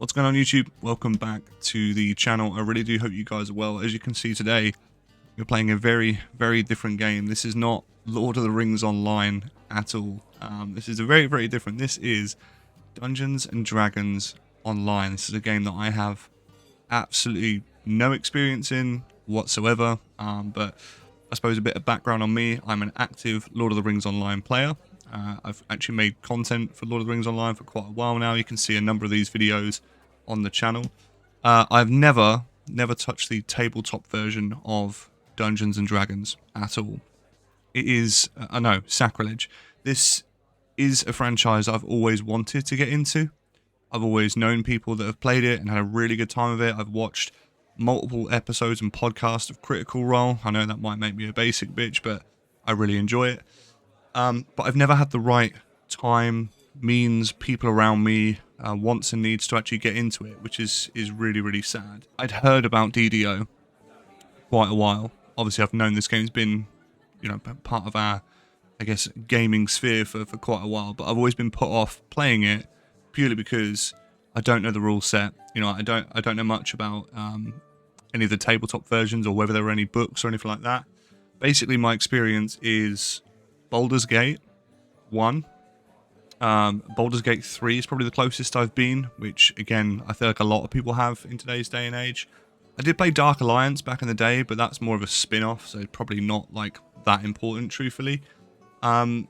What's going on YouTube? Welcome back to the channel. I really do hope you guys are well. As you can see today, we're playing a very, very different game. This is not Lord of the Rings Online at all. This is a very, very different. This is Dungeons and Dragons Online. This is a game that I have absolutely no experience in whatsoever. But I suppose a bit of background on me. I'm an active Lord of the Rings Online player. I've actually made content for Lord of the Rings Online for quite a while now. You can see a number of these videos on the channel. I've never touched the tabletop version of Dungeons and Dragons at all. It is, I know, sacrilege. This is a franchise I've always wanted to get into. I've always known people that have played it and had a really good time of it. I've watched multiple episodes and podcasts of Critical Role. I know that might make me a basic bitch, but I really enjoy it. But I've never had the right time, means, people around me, wants and needs to actually get into it, which is really, really sad. I'd heard about DDO quite a while. Obviously, I've known this game's been, part of our, I guess, gaming sphere for quite a while, but I've always been put off playing it purely because I don't know the rule set. I don't know much about any of the tabletop versions or whether there were any books or anything like that. Basically, my experience is Baldur's Gate 1. Baldur's Gate 3 is probably the closest I've been, which, again, I feel like a lot of people have in today's day and age. I did play Dark Alliance back in the day, but that's more of a spin-off, so probably not, that important, truthfully. I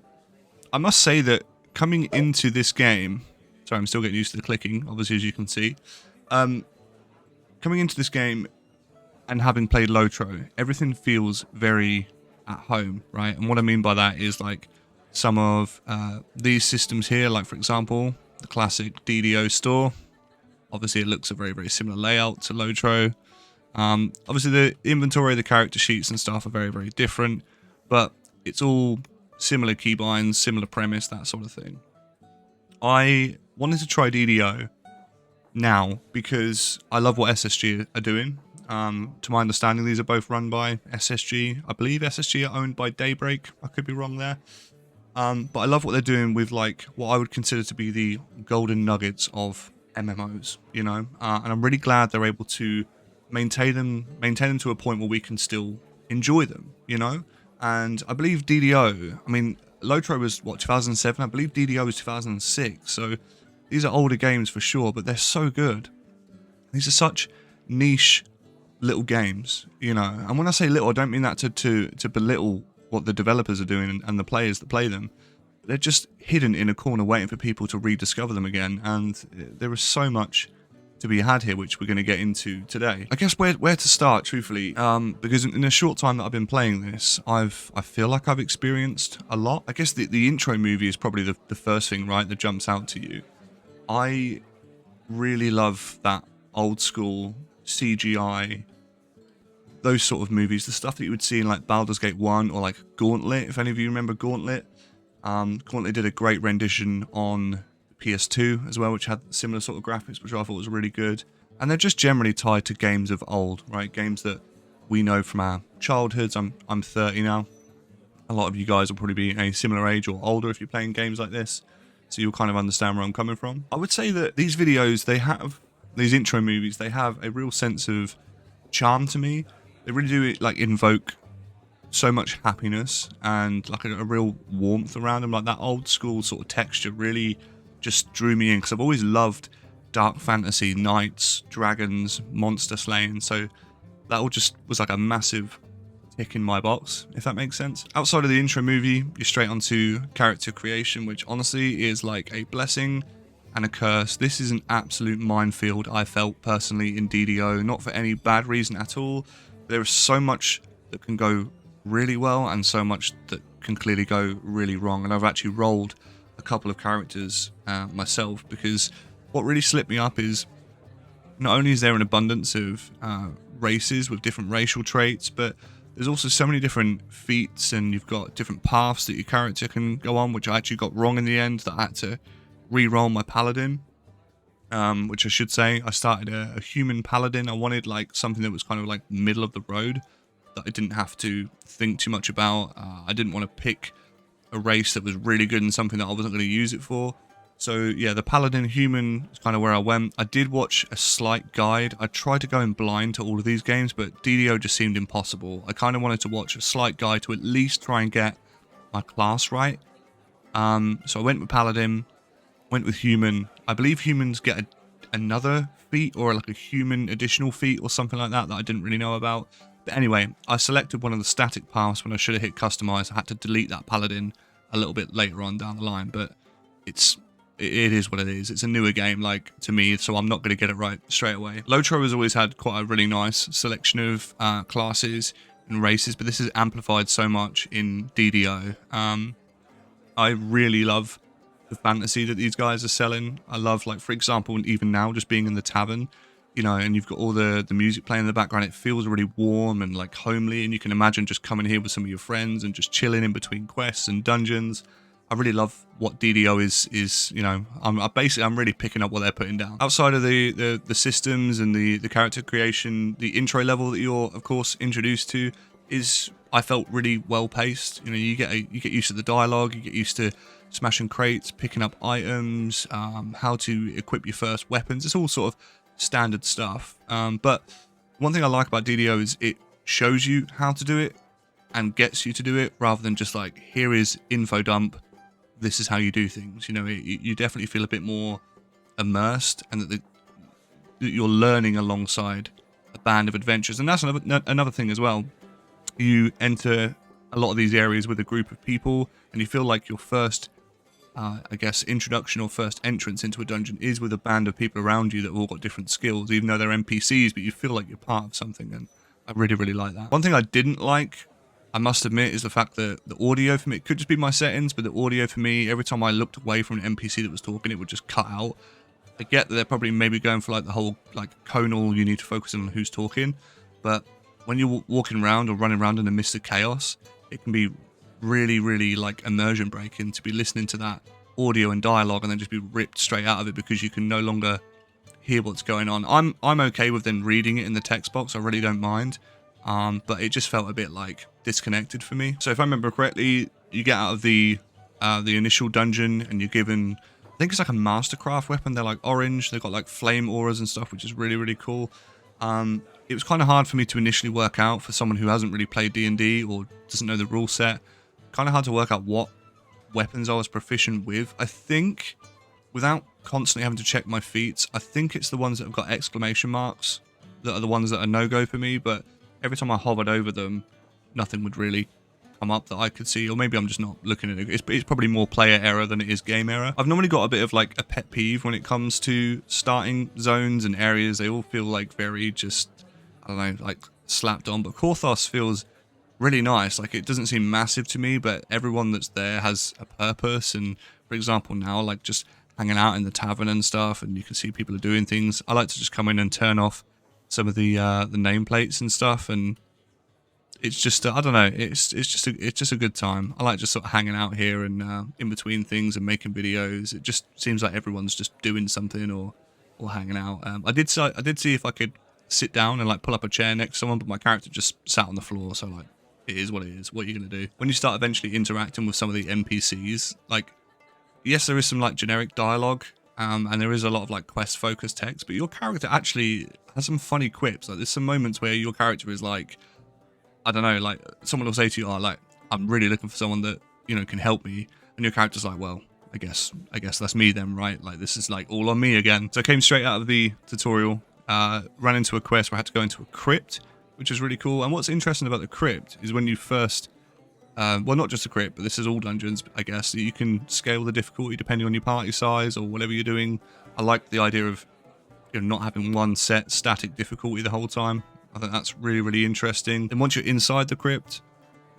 must say that coming into this game... Sorry, I'm still getting used to the clicking, obviously, as you can see. Coming into this game and having played LOTRO, everything feels very at home, right? And what I mean by that is some of these systems here, like for example the classic DDO store. Obviously it looks a very, very similar layout to LOTRO. Obviously the inventory, the character sheets and stuff are very, very different, but it's all similar keybinds, similar premise, that sort of thing. I wanted to try DDO now because I love what SSG are doing. To my understanding, these are both run by SSG. I believe SSG are owned by Daybreak. I could be wrong there. But I love what they're doing with what I would consider to be the golden nuggets of MMOs, and I'm really glad they're able to maintain them to a point where we can still enjoy them, And I believe DDO, LOTRO was, 2007? I believe DDO was 2006, so these are older games for sure, but they're so good. These are such niche little games, and when I say little, I don't mean that to belittle what the developers are doing and the players that play them. They're just hidden in a corner waiting for people to rediscover them again, and there is so much to be had here, which we're going to get into today. I guess where to start, truthfully, because in a short time that I've been playing this, I feel like I've experienced a lot. I guess the intro movie is probably the first thing, right, that jumps out to you. I really love that old school CGI, those sort of movies, the stuff that you would see in Baldur's Gate 1 or Gauntlet, if any of you remember Gauntlet. Gauntlet did a great rendition on PS2 as well, which had similar sort of graphics, which I thought was really good. And they're just generally tied to games of old, right? Games that we know from our childhoods. I'm 30 now. A lot of you guys will probably be a similar age or older if you're playing games like this, so you'll kind of understand where I'm coming from. I would say that these videos, these intro movies, they have a real sense of charm to me. They really do invoke so much happiness and a real warmth around them. That old school sort of texture really just drew me in, because I've always loved dark fantasy, knights, dragons, monster slaying. So that all just was a massive tick in my box, if that makes sense. Outside of the intro movie, you're straight onto character creation, which honestly is a blessing and a curse. This is an absolute minefield, I felt personally, in DDO, not for any bad reason at all. There is so much that can go really well and so much that can clearly go really wrong, and I've actually rolled a couple of characters myself, because what really slipped me up is not only is there an abundance of races with different racial traits, but there's also so many different feats, and you've got different paths that your character can go on, which I actually got wrong in the end, that I had to re-roll my paladin. Which I should say, I started a human paladin. I wanted something that was kind of middle of the road, that I didn't have to think too much about. I didn't want to pick a race that was really good and something that I wasn't going to use it for. So yeah, the Paladin Human is kind of where I went. I did watch a slight guide. I tried to go in blind to all of these games, but DDO just seemed impossible. I kind of wanted to watch a slight guide to at least try and get my class right. So I went with Paladin, went with Human. I believe Humans get another feat or like a human additional feat or something like that I didn't really know about. But anyway, I selected one of the static paths when I should have hit Customize. I had to delete that Paladin a little bit later on down the line, but it is what it is. It's a newer game, like, to me, so I'm not going to get it right straight away. LOTRO has always had quite a really nice selection of classes and races, but this is amplified so much in DDO. I really love the fantasy that these guys are selling. I love, like, for example, even now, just being in the tavern, you know, and you've got all the music playing in the background. It feels really warm and, like, homely, and you can imagine just coming here with some of your friends and just chilling in between quests and dungeons. I really love what DDO is, you know, I'm really picking up what they're putting down. Outside of the systems and the character creation, the intro level that you're, of course, introduced to is, I felt, really well paced. You know, you get used to the dialogue, you get used to smashing crates, picking up items, how to equip your first weapons. It's all sort of standard stuff. But one thing I like about DDO is it shows you how to do it and gets you to do it, rather than just like, here is info dump, this is how you do things. You know, you definitely feel a bit more immersed, and that you're learning alongside a band of adventurers. And that's another thing as well. You enter a lot of these areas with a group of people, and you feel like your first, I guess, introduction or first entrance into a dungeon is with a band of people around you that have all got different skills, even though they're NPCs, but you feel like you're part of something, and I really, really like that. One thing I didn't like, I must admit, is the fact that the audio for me, it could just be my settings, but the audio for me, every time I looked away from an NPC that was talking, it would just cut out. I get that they're probably maybe going for like the whole like conal, you need to focus on who's talking, but when you're walking around or running around in the midst of chaos, it can be really, really like immersion breaking to be listening to that audio and dialogue and then just be ripped straight out of it because you can no longer hear what's going on. I'm okay with then reading it in the text box. I really don't mind. But it just felt a bit like disconnected for me. So if I remember correctly, you get out of the initial dungeon and you're given, I think it's like a mastercraft weapon. They're like orange. They've got like flame auras and stuff, which is really, really cool. It was kind of hard for me to initially work out, for someone who hasn't really played D&D or doesn't know the rule set. Kind of hard to work out what weapons I was proficient with. I think, without constantly having to check my feats, I think it's the ones that have got exclamation marks that are the ones that are no-go for me, but every time I hovered over them, nothing would really come up that I could see, or maybe I'm just not looking at it. It's probably more player error than it is game error. I've normally got a bit of like a pet peeve when it comes to starting zones and areas. They all feel like very just, I don't know, like slapped on, but Korthos feels really nice. Like, it doesn't seem massive to me, but everyone that's there has a purpose. And for example, now, like, just hanging out in the tavern and stuff, and you can see people are doing things. I like to just come in and turn off some of the nameplates and stuff, and it's just I don't know, it's just a good time. I like just sort of hanging out here and in between things and making videos. It just seems like everyone's just doing something or hanging out. I did see if I could sit down and like pull up a chair next to someone, but my character just sat on the floor. So like, it is what it is. What are you gonna do when you start eventually interacting with some of the NPCs? Like, yes, there is some like generic dialogue. And there is a lot of like quest focused text, but your character actually has some funny quips. Like, there's some moments where your character is like, I don't know, like someone will say to you, "Oh, like, I'm really looking for someone that, you know, can help me," and your character's like, "Well, I guess that's me then, right? Like, this is like all on me again." So I came straight out of the tutorial, ran into a quest where I had to go into a crypt, which is really cool. And what's interesting about the crypt is when you first well, not just a crypt, but this is all dungeons, I guess. You can scale the difficulty depending on your party size or whatever you're doing. I like the idea of, you know, not having one set static difficulty the whole time. I think that's really, really interesting. Then once you're inside the crypt,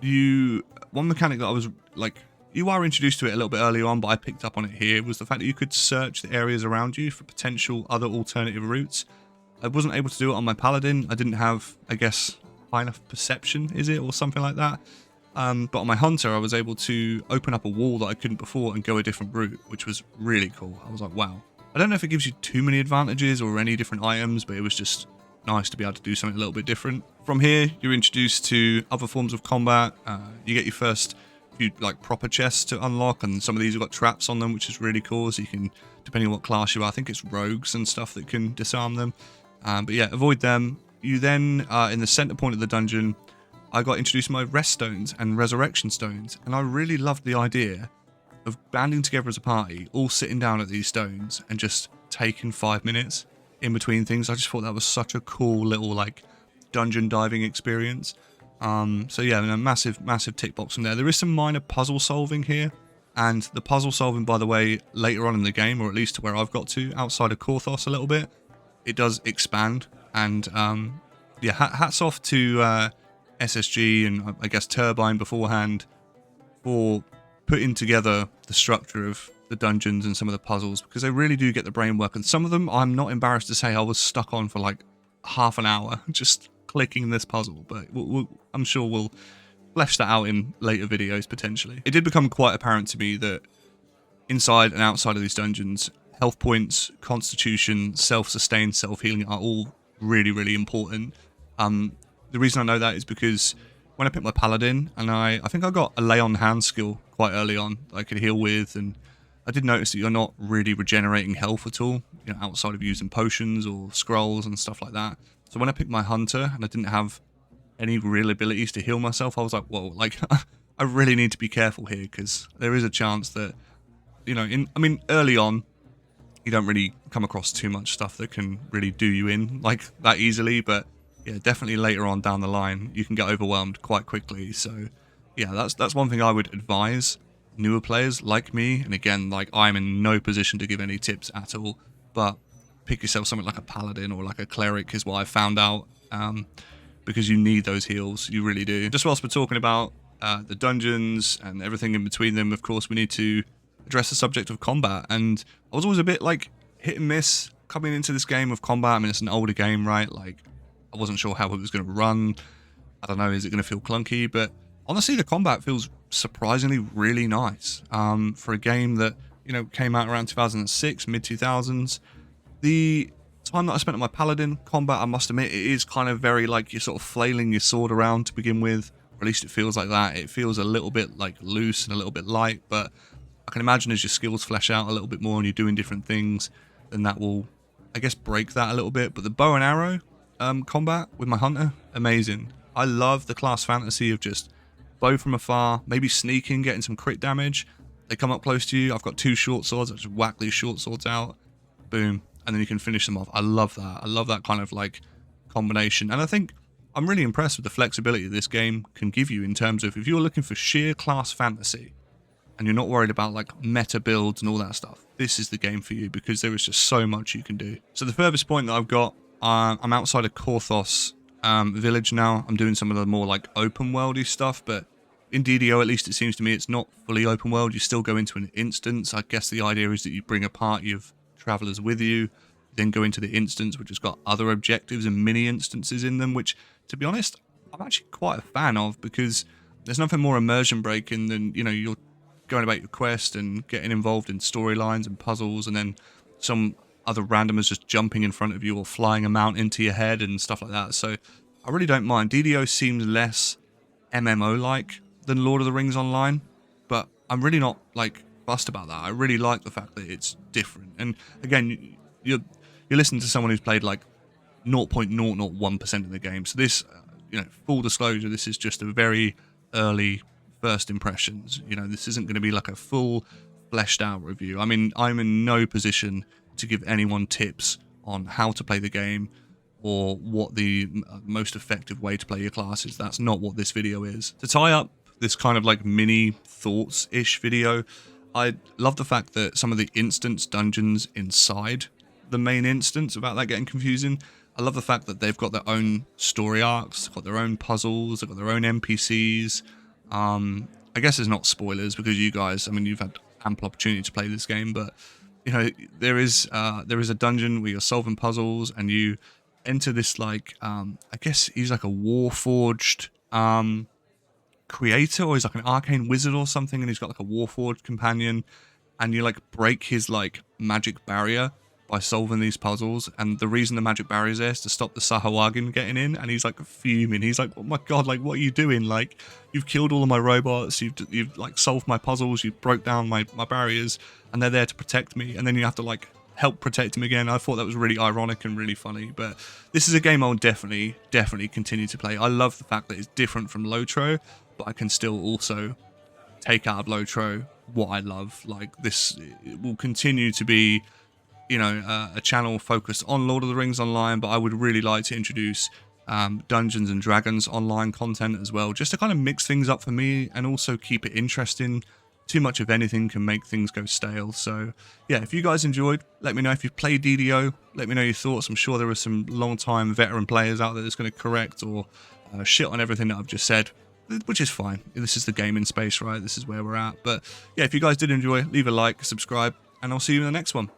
one mechanic that I was like, you are introduced to it a little bit early on, but I picked up on it here, was the fact that you could search the areas around you for potential other alternative routes. I wasn't able to do it on my paladin. I didn't have, I guess, high enough perception, is it, or something like that. But on my hunter, I was able to open up a wall that I couldn't before and go a different route, which was really cool. I was like, wow. I don't know if it gives you too many advantages or any different items, but it was just nice to be able to do something a little bit different. From here, you're introduced to other forms of combat. You get your first few like proper chests to unlock, and some of these have got traps on them, which is really cool. So you can, depending on what class you are, I think it's rogues and stuff that can disarm them. But yeah, avoid them. You then, in the center point of the dungeon, I got introduced to my rest stones and resurrection stones, and I really loved the idea of banding together as a party, all sitting down at these stones and just taking 5 minutes in between things. I just thought that was such a cool little like dungeon diving experience. So yeah, a massive tick box from there. There is some minor puzzle solving here, and the puzzle solving, by the way, later on in the game, or at least to where I've got to, outside of Korthos a little bit, it does expand. And yeah, hats off to SSG and I guess Turbine beforehand for putting together the structure of the dungeons and some of the puzzles, because they really do get the brain work. And some of them, I'm not embarrassed to say, I was stuck on for like half an hour just clicking this puzzle, but I'm sure we'll flesh that out in later videos potentially. It did become quite apparent to me that inside and outside of these dungeons, health points, constitution, self-sustain, self-healing are all really important. The reason I know that is because when I picked my paladin, and I think I got a lay on hand skill quite early on that I could heal with, and I did notice that you're not really regenerating health at all, you know, outside of using potions or scrolls and stuff like that. So when I picked my hunter and I didn't have any real abilities to heal myself, I was like, whoa, like I really need to be careful here, because there is a chance that, you know, early on, you don't really come across too much stuff that can really do you in like that easily, but yeah, definitely later on down the line, you can get overwhelmed quite quickly. So yeah, that's one thing I would advise newer players like me, and again, like I'm in no position to give any tips at all, but pick yourself something like a paladin or like a cleric is what I found out, because you need those heals, you really do. Just whilst we're talking about the dungeons and everything in between them, of course, we need to address the subject of combat, and I was always a bit like hit and miss coming into this game of combat. I mean, it's an older game, right? Like, I wasn't sure how it was going to run. I don't know, is it going to feel clunky? But honestly, the combat feels surprisingly really nice. For a game that, you know, came out around 2006, mid-2000s. The time that I spent on my paladin combat, I must admit, it is kind of very like you're sort of flailing your sword around to begin with. Or at least it feels like that. It feels a little bit like loose and a little bit light, but I can imagine as your skills flesh out a little bit more and you're doing different things, then that will, I guess, break that a little bit. But the bow and arrow combat with my hunter, amazing. I love the class fantasy of just bow from afar, maybe sneaking, getting some crit damage. They come up close to you. I've got 2 short swords. I just whack these short swords out, boom, and then you can finish them off. I love that. I love that kind of like combination. And I think I'm really impressed with the flexibility this game can give you in terms of if you're looking for sheer class fantasy and you're not worried about like meta builds and all that stuff, this is the game for you, because there is just so much you can do. So the furthest point that I've got, I'm outside of Korthos village now. I'm doing some of the more like open worldy stuff, but in DDO, at least it seems to me, it's not fully open world. You still go into an instance. I guess the idea is that you bring a party of travelers with you, then go into the instance, which has got other objectives and mini instances in them, which, to be honest, I'm actually quite a fan of, because there's nothing more immersion breaking than, you know, you're going about your quest and getting involved in storylines and puzzles, and then some other randomers just jumping in front of you or flying a mount into your head and stuff like that. So I really don't mind. DDO seems less MMO-like than Lord of the Rings Online, but I'm really not like fussed about that. I really like the fact that it's different. And again, you're listening to someone who's played like 0.001% of the game. So this, you know, full disclosure, this is just a very early first impressions. You know, this isn't going to be like a full fleshed out review. I mean, I'm in no position to give anyone tips on how to play the game or what the most effective way to play your class is. That's not what this video is. To tie up this kind of like mini thoughts-ish video, I love the fact that some of the instance dungeons inside the main instance, without that getting confusing, I love the fact that they've got their own story arcs, got their own puzzles, they've got their own NPCs. I guess it's not spoilers because you guys, I mean, you've had ample opportunity to play this game, but you know, there is a dungeon where you're solving puzzles and you enter this like, I guess he's like a warforged creator, or he's like an arcane wizard or something, and he's got like a warforged companion, and you like break his like magic barrier by solving these puzzles, and the reason the magic barrier is there is to stop the Sahawagin getting in, and he's like fuming. He's like, oh my god, like what are you doing? Like, you've killed all of my robots, you've like solved my puzzles, you broke down my barriers, and they're there to protect me, and then you have to like help protect him again. I thought that was really ironic and really funny, but this is a game I'll definitely continue to play. I love the fact that it's different from LOTRO, but I can still also take out of LOTRO what I love. Like, this will continue to be, you know, a channel focused on Lord of the Rings Online, but I would really like to introduce Dungeons and Dragons online content as well, just to kind of mix things up for me and also keep it interesting. Too much of anything can make things go stale. So yeah, if you guys enjoyed, let me know. If you've played DDO, let me know your thoughts. I'm sure there are some long-time veteran players out there that's going to correct or shit on everything that I've just said, which is fine. This is the gaming space, right? This is where we're at. But yeah, if you guys did enjoy, leave a like, subscribe, and I'll see you in the next one.